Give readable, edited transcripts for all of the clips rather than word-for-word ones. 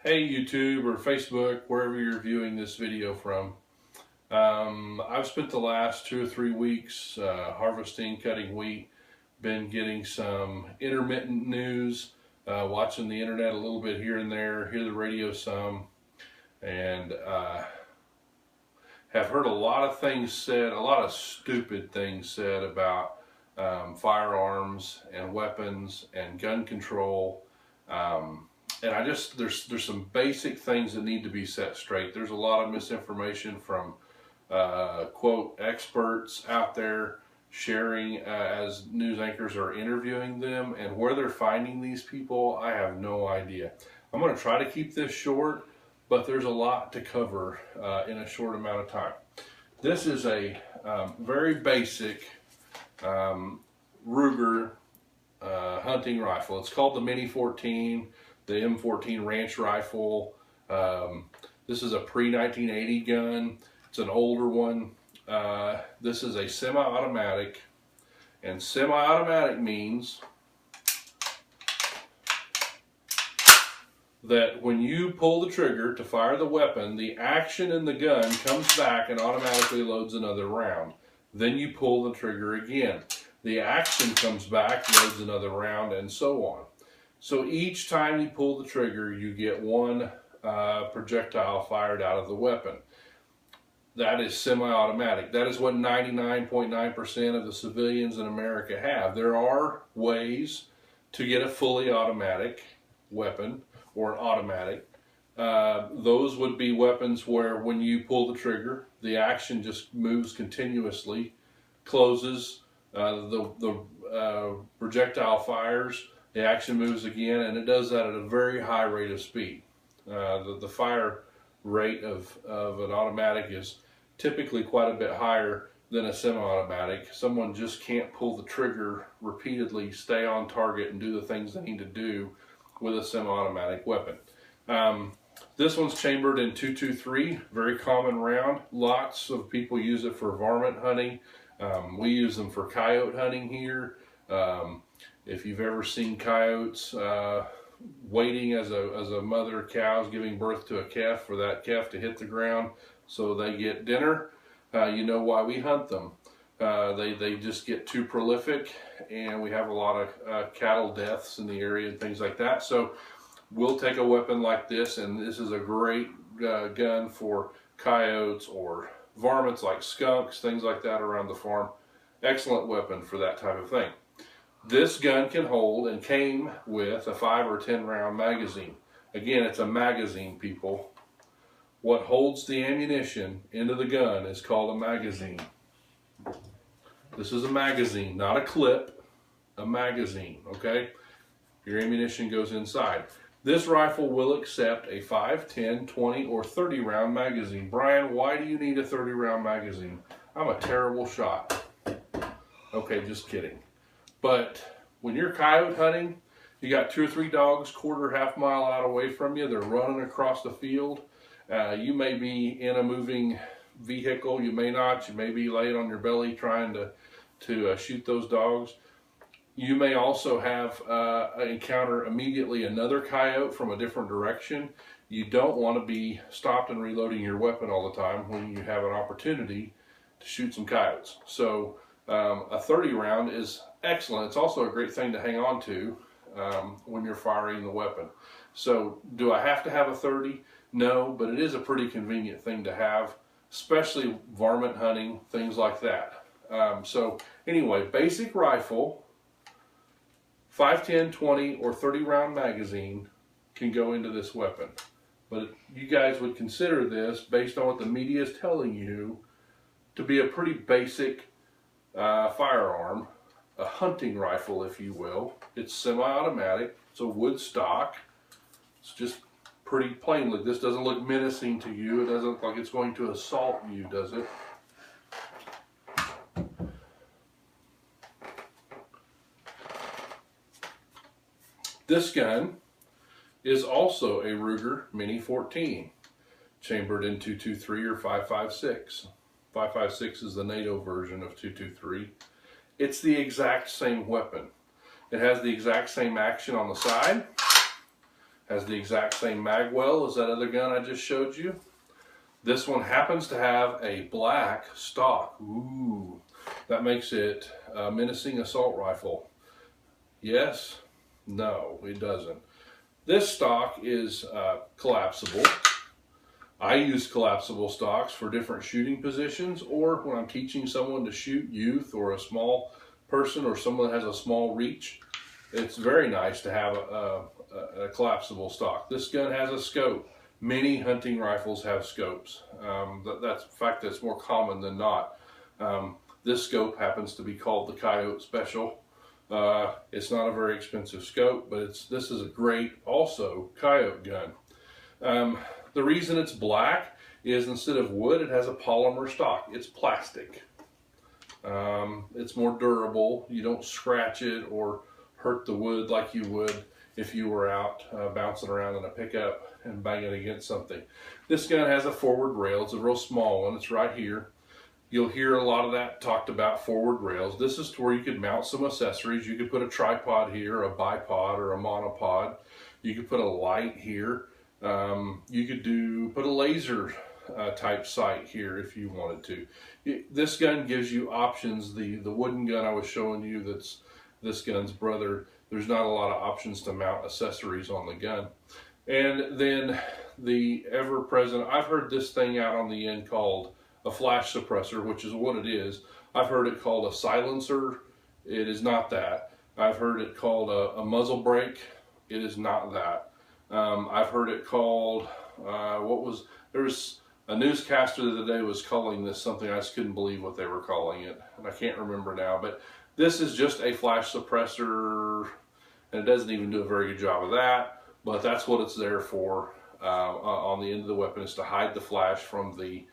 Hey YouTube or Facebook, wherever you're viewing this video from. I've spent the last 2 or 3 weeks harvesting, cutting wheat, been getting some intermittent news, watching the internet a little bit here and there, hear the radio some, and have heard a lot of things said, a lot of stupid things said about firearms and weapons and gun control. And there's some basic things that need to be set straight. There's a lot of misinformation from quote experts out there sharing as news anchors are interviewing them, and where they're finding these people, I have no idea. I'm going to try to keep this short, but there's a lot to cover in a short amount of time. This is a very basic Ruger hunting rifle. It's called the Mini 14. The M14 ranch rifle. This is a pre-1980 gun. It's an older one. This is a semi-automatic, and semi-automatic means that when you pull the trigger to fire the weapon, the action in the gun comes back and automatically loads another round. Then you pull the trigger again. The action comes back, loads another round, and so on. So each time you pull the trigger, you get one projectile fired out of the weapon. That is semi-automatic. That is what 99.9% of the civilians in America have. There are ways to get a fully automatic weapon or an automatic. Those would be weapons where when you pull the trigger, the action just moves continuously, closes, the projectile fires, the action moves again, and it does that at a very high rate of speed. The fire rate of an automatic is typically quite a bit higher than a semi-automatic. Someone just can't pull the trigger repeatedly, stay on target, and do the things they need to do with a semi-automatic weapon. This one's chambered in .223, very common round. Lots of people use it for varmint hunting. We use them for coyote hunting here. If you've ever seen coyotes waiting as a mother cow is giving birth to a calf for that calf to hit the ground so they get dinner, you know why we hunt them. They just get too prolific, and we have a lot of cattle deaths in the area and things like that. So we'll take a weapon like this, and this is a great gun for coyotes or varmints like skunks, things like that around the farm. Excellent weapon for that type of thing. This gun can hold and came with a 5 or 10 round magazine. Again, it's a magazine, people. What holds the ammunition into the gun is called a magazine. This is a magazine, not a clip, a magazine, okay? Your ammunition goes inside. This rifle will accept a 5, 10, 20, or 30 round magazine. Brian, why do you need a 30 round magazine? I'm a terrible shot. Okay, just kidding. But when you're coyote hunting, you got 2 or 3 dogs quarter, half mile out away from you. They're running across the field. You may be in a moving vehicle. You may not. You may be laying on your belly trying to shoot those dogs. You may also have encounter immediately another coyote from a different direction. You don't want to be stopped and reloading your weapon all the time when you have an opportunity to shoot some coyotes. So a 30 round is excellent. It's also a great thing to hang on to when you're firing the weapon. So do I have to have a 30? No, but it is a pretty convenient thing to have, especially varmint hunting, things like that. So anyway, basic rifle, 5, 10, 20, or 30 round magazine can go into this weapon. But you guys would consider this, based on what the media is telling you, to be a pretty basic firearm, a hunting rifle, if you will. It's semi-automatic. It's a wood stock. It's just pretty plain. Look, this doesn't look menacing to you. It doesn't look like it's going to assault you, does it? This gun is also a Ruger Mini 14, chambered in .223 or 5.56. 5.56 is the NATO version of .223. It's the exact same weapon. It has the exact same action on the side. Has the exact same mag well as that other gun I just showed you. This one happens to have a black stock. Ooh, that makes it a menacing assault rifle. Yes? No, it doesn't. This stock is collapsible. I use collapsible stocks for different shooting positions, or when I'm teaching someone to shoot youth or a small person or someone that has a small reach. It's very nice to have a collapsible stock. This gun has a scope. Many hunting rifles have scopes. In fact, that's more common than not. This scope happens to be called the Coyote Special. It's not a very expensive scope, but this is a great also Coyote gun. The reason it's black is instead of wood, it has a polymer stock. It's plastic. It's more durable. You don't scratch it or hurt the wood like you would if you were out bouncing around in a pickup and banging against something. This gun has a forward rail. It's a real small one. It's right here. You'll hear a lot of that talked about, forward rails. This is to where you could mount some accessories. You could put a tripod here, a bipod, or a monopod. You could put a light here. You could put a laser type sight here if you wanted to. This gun gives you options. The wooden gun I was showing you, that's this gun's brother, there's not a lot of options to mount accessories on the gun. And then the ever-present, I've heard this thing out on the end called a flash suppressor, which is what it is. I've heard it called a silencer. It is not that. I've heard it called a muzzle brake. It is not that. I've heard it called, there's a newscaster the other day was calling this something. I just couldn't believe what they were calling it, and I can't remember now, but this is just a flash suppressor, and it doesn't even do a very good job of that, but that's what it's there for. On the end of the weapon is to hide the flash from the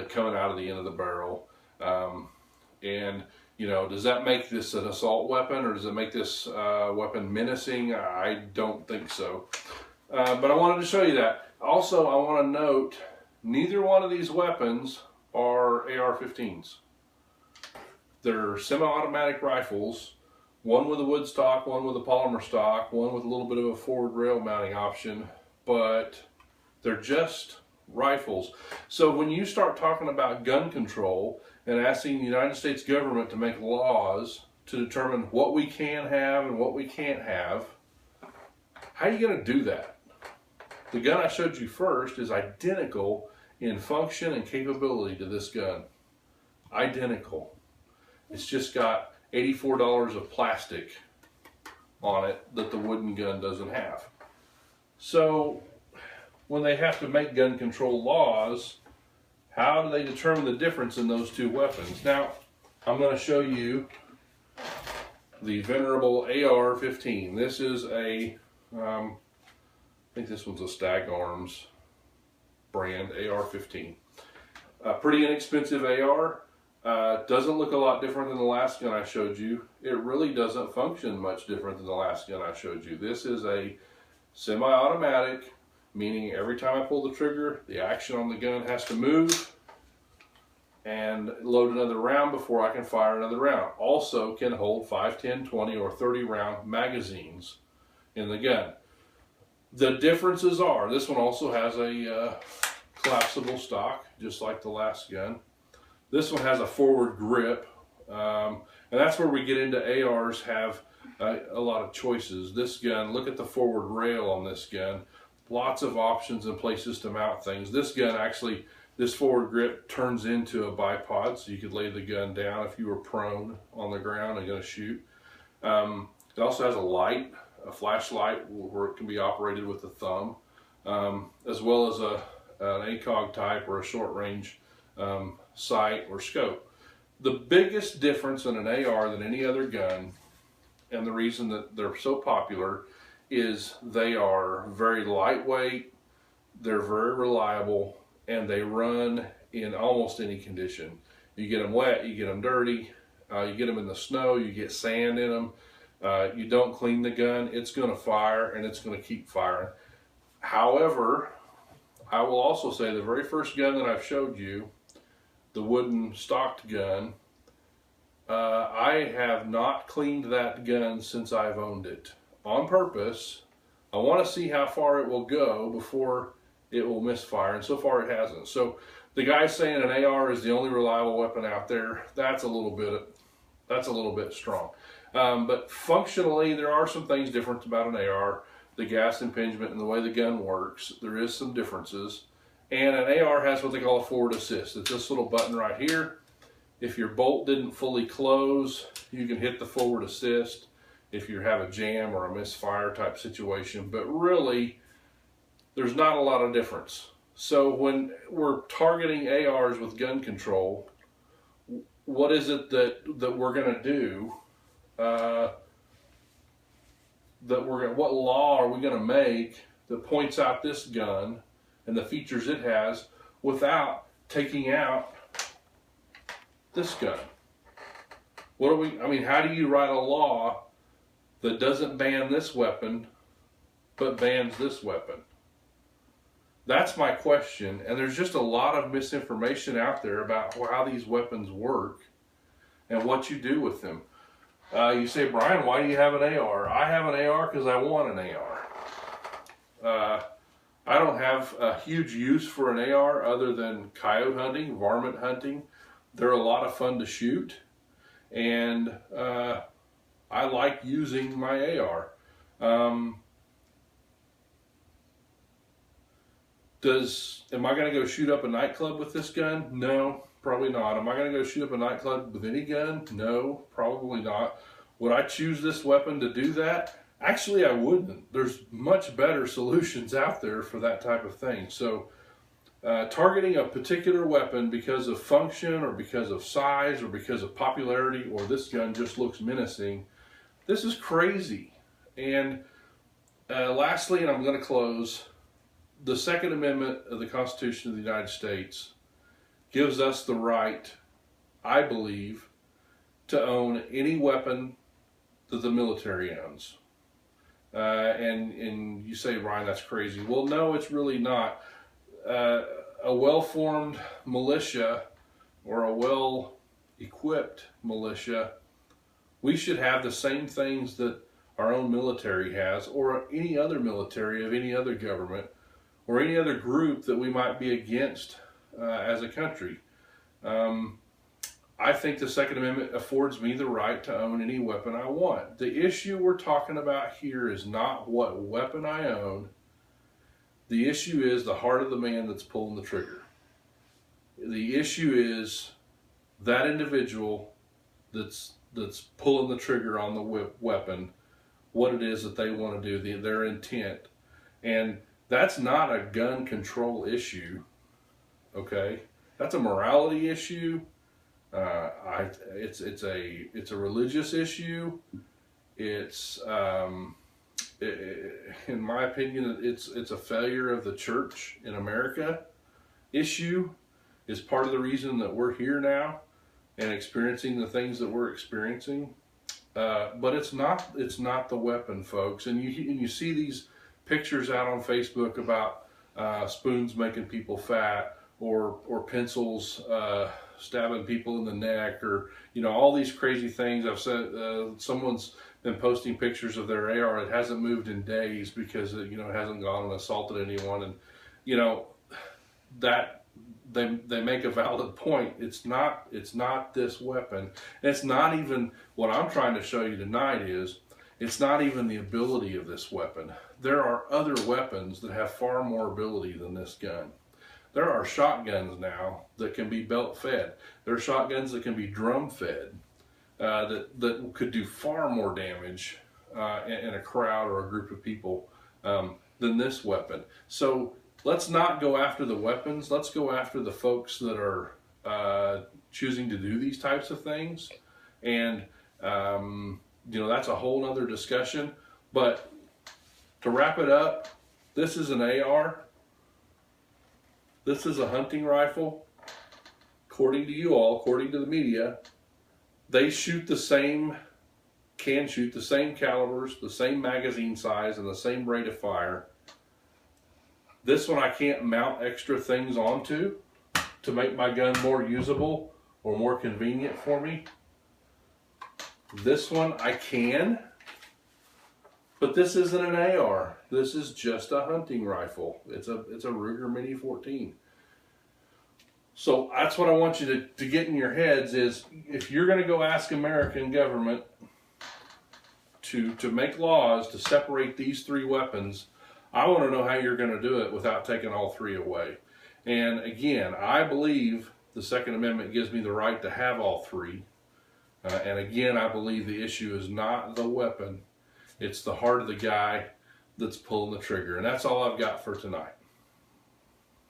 coming out of the end of the barrel. And you know, does that make this an assault weapon, or does it make this weapon menacing? I don't think so. But I wanted to show you that. Also, I want to note, neither one of these weapons are AR-15s. They're semi-automatic rifles, one with a wood stock, one with a polymer stock, one with a little bit of a forward rail mounting option, but they're just rifles. So when you start talking about gun control and asking the United States government to make laws to determine what we can have and what we can't have, how are you going to do that? The gun I showed you first is identical in function and capability to this gun. Identical. It's just got $84 of plastic on it that the wooden gun doesn't have. So when they have to make gun control laws, how do they determine the difference in those two weapons? Now, I'm going to show you the venerable AR-15. This is a, I think this one's a Stag Arms brand, AR-15. Pretty inexpensive AR. Doesn't look a lot different than the last gun I showed you. It really doesn't function much different than the last gun I showed you. This is a semi-automatic, meaning every time I pull the trigger, the action on the gun has to move and load another round before I can fire another round. Also can hold 5, 10, 20, or 30 round magazines in the gun. The differences are, this one also has a collapsible stock, just like the last gun. This one has a forward grip, and that's where we get into ARs have a lot of choices. This gun, look at the forward rail on this gun. Lots of options and places to mount things. This gun actually, this forward grip turns into a bipod, so you could lay the gun down if you were prone on the ground and going to shoot. It also has a light, a flashlight where it can be operated with the thumb, as well as an ACOG type or a short range sight or scope. The biggest difference in an AR than any other gun, and the reason that they're so popular, is they are very lightweight, they're very reliable, and they run in almost any condition. You get them wet, you get them dirty, you get them in the snow, you get sand in them, you don't clean the gun, it's going to fire and it's going to keep firing. However, I will also say the very first gun that I've showed you, the wooden stocked gun, I have not cleaned that gun since I've owned it. On purpose, I want to see how far it will go before it will misfire, and so far it hasn't. So the guy saying an AR is the only reliable weapon out there, that's a little bit strong. But functionally, there are some things different about an AR. The gas impingement and the way the gun works, there is some differences. And an AR has what they call a forward assist. It's this little button right here. If your bolt didn't fully close, you can hit the forward assist if you have a jam or a misfire type situation. But really, there's not a lot of difference. So when we're targeting ARs with gun control, what is it that we're going to do? What law are we going to make that points out this gun and the features it has without taking out this gun? How do you write a law that doesn't ban this weapon but bans this weapon? That's my question, and there's just a lot of misinformation out there about how these weapons work and what you do with them. You say, Brian, why do you have an AR? I have an AR because I want an AR. I don't have a huge use for an AR other than coyote hunting, varmint hunting. They're a lot of fun to shoot, and I like using my AR. Am I going to go shoot up a nightclub with this gun? No, probably not. Am I going to go shoot up a nightclub with any gun? No, probably not. Would I choose this weapon to do that? Actually, I wouldn't. There's much better solutions out there for that type of thing. So targeting a particular weapon because of function or because of size or because of popularity, or this gun just looks menacing, this is crazy. And lastly, and I'm going to close, the Second Amendment of the Constitution of the United States gives us the right, I believe, to own any weapon that the military owns. And you say, Ryan, that's crazy. Well, no, it's really not. A well-formed militia or a well-equipped militia, we should have the same things that our own military has, or any other military of any other government, or any other group that we might be against as a country. I think the Second Amendment affords me the right to own any weapon I want. The issue we're talking about here is not what weapon I own. The issue is the heart of the man that's pulling the trigger. The issue is that individual that's pulling the trigger on the weapon, what it is that they want to do, their intent. And that's not a gun control issue, okay? That's a morality issue. It's a religious issue. It's in my opinion, it's a failure of the church in America issue. Is part of the reason that we're here now and experiencing the things that we're experiencing. But it's not the weapon, folks. And you see these pictures out on Facebook about spoons making people fat, or pencils stabbing people in the neck, or all these crazy things. I've said someone's been posting pictures of their AR. It hasn't moved in days because it hasn't gone and assaulted anyone, and that they make a valid point. It's not this weapon. And it's not even what I'm trying to show you tonight. It's not even the ability of this weapon. There are other weapons that have far more ability than this gun. There are shotguns now that can be belt fed. There are shotguns that can be drum fed, that could do far more damage in a crowd or a group of people than this weapon. So let's not go after the weapons. Let's go after the folks that are choosing to do these types of things. And that's a whole other discussion. But to wrap it up, this is an AR. This is a hunting rifle. According to you all, according to the media, they can shoot the same calibers, the same magazine size, and the same rate of fire. This one I can't mount extra things onto to make my gun more usable or more convenient for me. This one I can. But this isn't an AR. This is just a hunting rifle. It's a Ruger Mini 14. So that's what I want you to get in your heads is, if you're going to go ask American government to make laws to separate these three weapons, I want to know how you're going to do it without taking all three away. And again, I believe the Second Amendment gives me the right to have all three. And again, I believe the issue is not the weapon. It's the heart of the guy that's pulling the trigger. And that's all I've got for tonight.